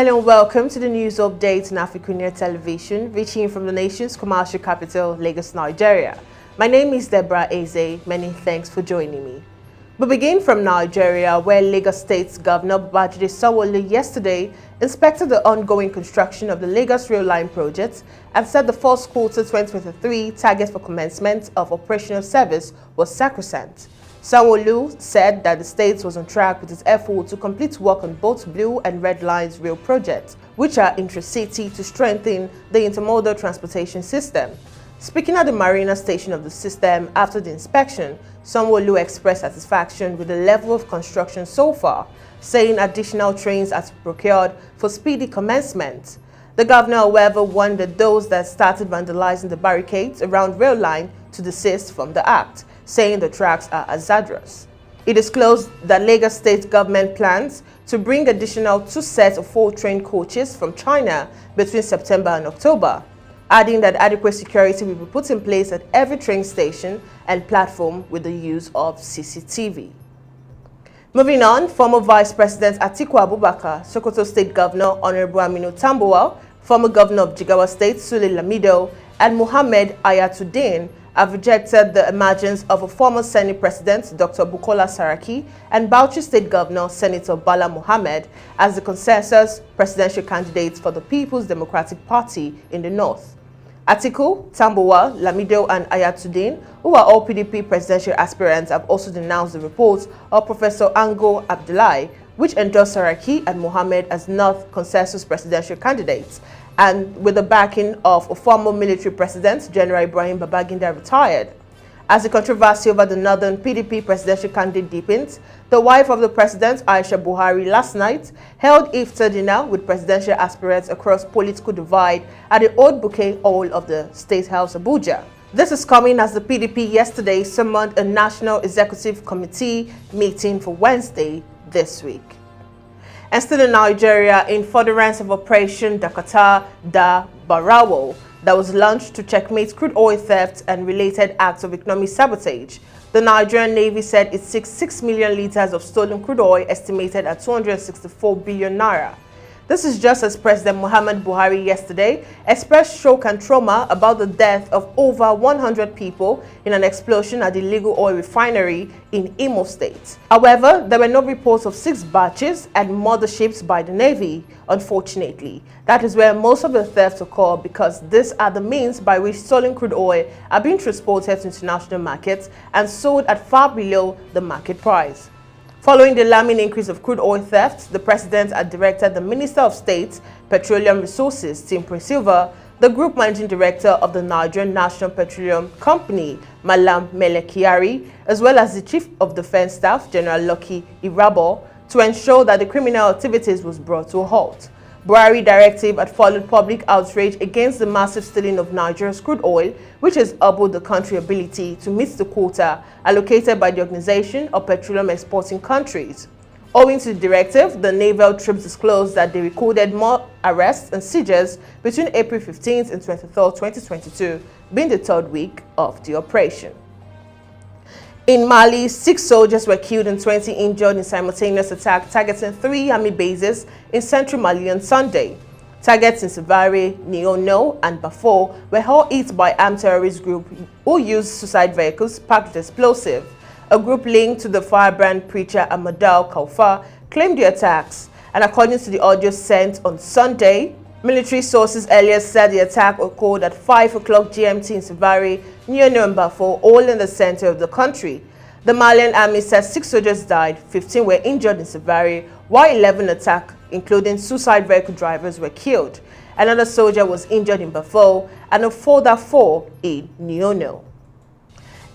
Hello and welcome to the news update on AFRICUNIA television, reaching from the nation's commercial capital, Lagos, Nigeria. My name is Deborah Ezeh. Many thanks for joining me. We begin from Nigeria, where Lagos State's Governor Sanwo-Olu yesterday inspected the ongoing construction of the Lagos Rail Line project and said the first quarter 2023 target for commencement of operational service was sacrosanct. Sanwo-Olu said that the state was on track with its effort to complete work on both Blue and Red Lines rail projects, which are intracity to strengthen the intermodal transportation system. Speaking at the Marina station of the system after the inspection, Sanwo-Olu expressed satisfaction with the level of construction so far, saying additional trains are to be procured for speedy commencement. The governor, however, warned that those that started vandalizing the barricades around rail line to desist from the act, saying the tracks are hazardous. It disclosed that Lagos State government plans to bring additional 2 sets of 4 train coaches from China between September and October, adding that adequate security will be put in place at every train station and platform with the use of CCTV. Moving on, former Vice President Atiku Abubakar, Sokoto State Governor Honorable Tambuwal, former Governor of Jigawa State Lamido, and Mohammed Ayatuddin have rejected the emergence of a former Senate President, Dr. Bukola Saraki, and Bauchi State Governor, Senator Bala Mohammed, as the consensus presidential candidates for the People's Democratic Party in the North. Atiku, Tambuwal, Lamido, and Ayatuddin, who are all PDP presidential aspirants, have also denounced the reports of Professor Ango Abdullahi, which endorsed Saraki and Mohammed as North consensus presidential candidates, and with the backing of a former military president, General Ibrahim Babangida, retired. As the controversy over the Northern PDP presidential candidate deepens, the wife of the president, Aisha Buhari, last night held iftar dinner with presidential aspirants across political divide at the Old Bouquet Hall of the State House, Abuja. This is coming as the PDP yesterday summoned a National Executive Committee meeting for Wednesday this week. And still in Nigeria, in furtherance of Operation Dakata da Barawo that was launched to checkmate crude oil theft and related acts of economic sabotage, the Nigerian Navy said it seized 6 million liters of stolen crude oil estimated at 264 billion naira. This is just as President Muhammadu Buhari yesterday expressed shock and trauma about the death of over 100 people in an explosion at the illegal oil refinery in Imo State. However, there were no reports of 6 batches and motherships by the Navy, unfortunately. That is where most of the thefts occur, because these are the means by which stolen crude oil are being transported to international markets and sold at far below the market price. Following the alarming increase of crude oil theft, the president had directed the Minister of State, Petroleum Resources, Tim Silva, the Group Managing Director of the Nigerian National Petroleum Company, Malam Melekiari, as well as the Chief of Defense Staff, General Lucky Irabo, to ensure that the criminal activities was brought to a halt. Buhari directive had followed public outrage against the massive stealing of Nigeria's crude oil, which has hobbled the country's ability to meet the quota allocated by the Organization of Petroleum Exporting Countries. Owing to the directive, the naval troops disclosed that they recorded more arrests and seizures between April 15th and 23rd, 2022, being the 3rd week of the operation. In Mali, 6 soldiers were killed and 20 injured in simultaneous attack targeting 3 army bases in central Mali on Sunday. Targets in Sevare, Niono, and Bafo were all hit by armed terrorist group who used suicide vehicles packed with explosive. A group linked to the firebrand preacher Amadou Kaufa claimed the attacks, and according to the audio sent on Sunday, military sources earlier said the attack occurred at 5 o'clock GMT in Sevare, Niono, and Bafo, all in the center of the country. The Malian army said 6 soldiers died, 15 were injured in Sevare, while 11 attacked, including suicide vehicle drivers, were killed. Another soldier was injured in Bafo, and a further 4 in Niono.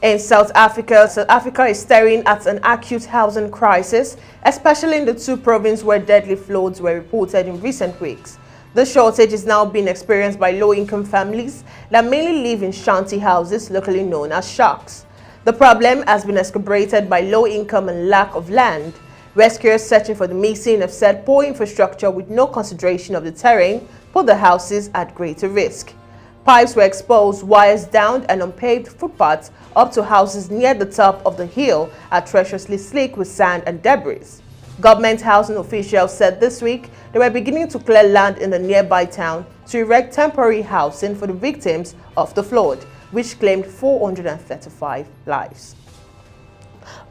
In South Africa is staring at an acute housing crisis, especially in the 2 provinces where deadly floods were reported in recent weeks. The shortage is now being experienced by low-income families that mainly live in shanty houses, locally known as shacks. The problem has been exacerbated by low income and lack of land. Rescuers searching for the missing have said poor infrastructure with no consideration of the terrain put the houses at greater risk. Pipes were exposed, wires downed, and unpaved footpaths up to houses near the top of the hill are treacherously slick with sand and debris. Government housing officials said this week they were beginning to clear land in the nearby town to erect temporary housing for the victims of the flood, which claimed 435 lives.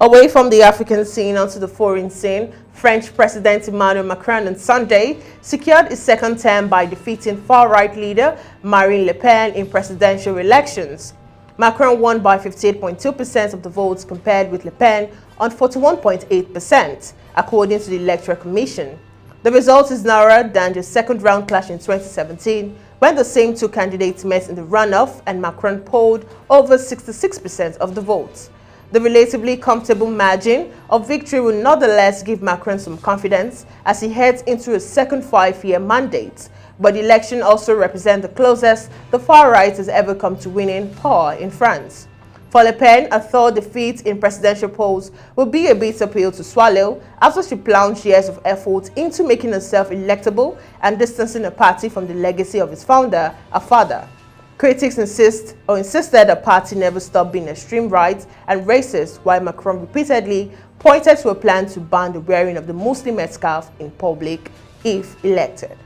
Away from the African scene onto the foreign scene, French President Emmanuel Macron on Sunday secured his second term by defeating far-right leader Marine Le Pen in presidential elections. Macron won by 58.2% of the votes compared with Le Pen on 41.8%, according to the Electoral Commission. The result is narrower than the second-round clash in 2017, when the same two candidates met in the runoff and Macron polled over 66% of the votes. The relatively comfortable margin of victory will nonetheless give Macron some confidence as he heads into a second 5-year mandate. But the election also represents the closest the far right has ever come to winning power in France. For Le Pen, a third defeat in presidential polls will be a bitter pill to swallow after she plunged years of effort into making herself electable and distancing the party from the legacy of its founder, her father. Critics insisted the party never stopped being extreme right and racist, while Macron repeatedly pointed to a plan to ban the wearing of the Muslim headscarf in public if elected.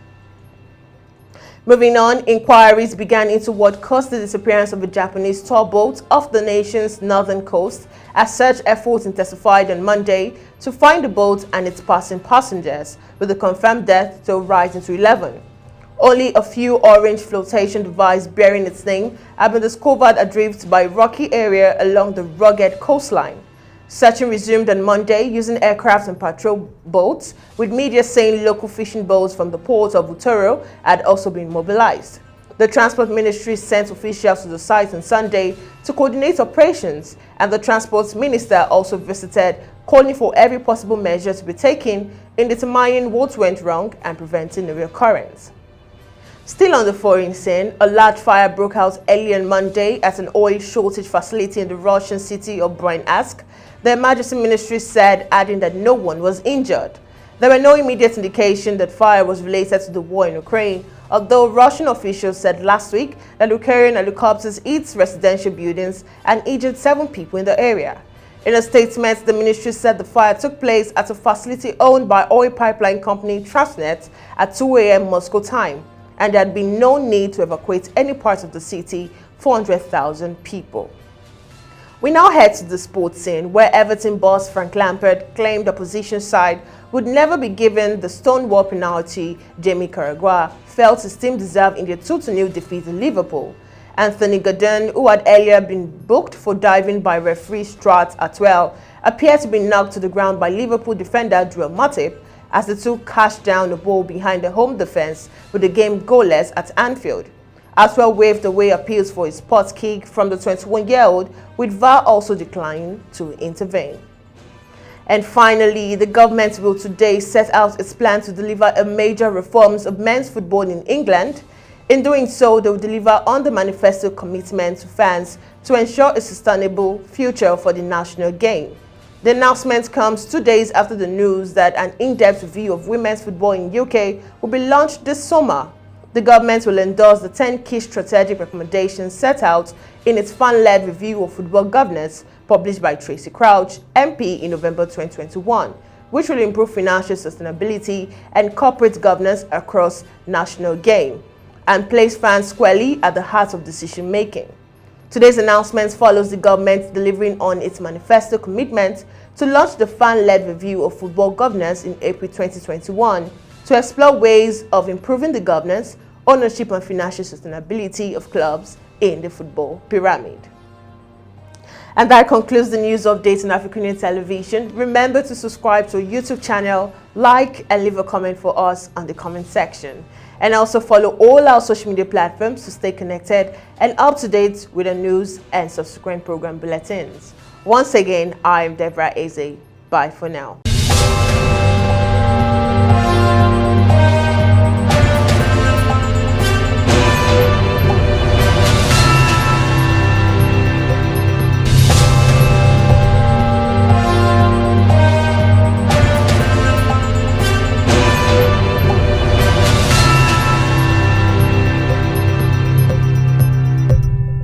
Moving on, inquiries began into what caused the disappearance of a Japanese tour boat off the nation's northern coast as search efforts intensified on Monday to find the boat and its passing passengers, with the confirmed death toll rising to 11. Only a few orange flotation devices bearing its name have been discovered adrift by a rocky area along the rugged coastline. Searching resumed on Monday using aircraft and patrol boats, with media saying local fishing boats from the port of Utoro had also been mobilized. The Transport Ministry sent officials to the site on Sunday to coordinate operations, and the Transport Minister also visited, calling for every possible measure to be taken in determining what went wrong and preventing a reoccurrence. Still on the foreign scene, a large fire broke out early on Monday at an oil shortage facility in the Russian city of Bryansk, the emergency ministry said, adding that no one was injured. There were no immediate indication that fire was related to the war in Ukraine, although Russian officials said last week that Ukrainian helicopters hit residential buildings and injured 7 people in the area. In a statement, the ministry said the fire took place at a facility owned by oil pipeline company Transnet at 2 a.m. Moscow time, and there had been no need to evacuate any part of the city, 400,000 people. We now head to the sports scene, where Everton boss Frank Lampard claimed the opposition side would never be given the stonewall penalty Jamie Carragher felt his team deserved in their 2-0 defeat in Liverpool. Anthony Gordon, who had earlier been booked for diving by referee Stuart Atwell, appeared to be knocked to the ground by Liverpool defender Joel Matip as the two cashed down the ball behind the home defense with the game goalless at Anfield. Atwell waved away appeals for his spot kick from the 21-year-old, with VAR also declining to intervene. And finally, the government will today set out its plan to deliver a major reforms of men's football in England. In doing so, they will deliver on the manifesto commitment to fans to ensure a sustainable future for the national game. The announcement comes 2 days after the news that an in-depth review of women's football in UK will be launched this summer. The government will endorse the 10 key strategic recommendations set out in its fan-led review of football governance published by Tracy Crouch, MP, in November 2021, which will improve financial sustainability and corporate governance across national game and place fans squarely at the heart of decision-making. Today's announcement follows the government delivering on its manifesto commitment to launch the fan-led review of football governance in April 2021 to explore ways of improving the governance, ownership and financial sustainability of clubs in the football pyramid. And that concludes the news updates on AFRICUNIA television. Remember to subscribe to our YouTube channel, like and leave a comment for us on the comment section. And also follow all our social media platforms to stay connected and up to date with the news and subsequent program bulletins. Once again, I'm Deborah Ezeh. Bye for now.